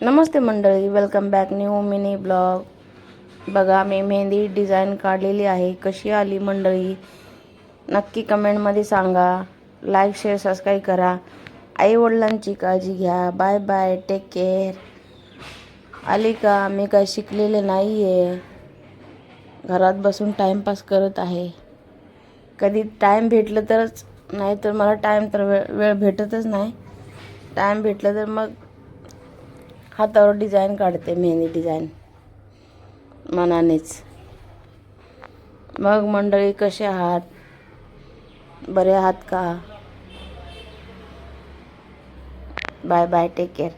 नमस्ते मंडळी, welcome back new mini blog. बघा, मी mehndi design काढलेली आहे. कशी आली मंडळी नक्की कमेंटमध्ये सांगा. लाईक शेअर सबस्क्राईब करा. आई वडिलांची काळजी घ्या. Bye bye, take care. आली का? मी काय शिकलेले नाही आहे, घरात बसून टाईमपास करत आहे. कधी टाईम भेटलं तरच, नाही तर मला टाईम तर वेळ भेटतच नाही. टाईम भेटलं तर मग हातावर डिझाईन काढते, मेहंदी डिझाईन मनानेच. मग मंडळी कसे आहात? बरे आहात का? Bye bye, take care.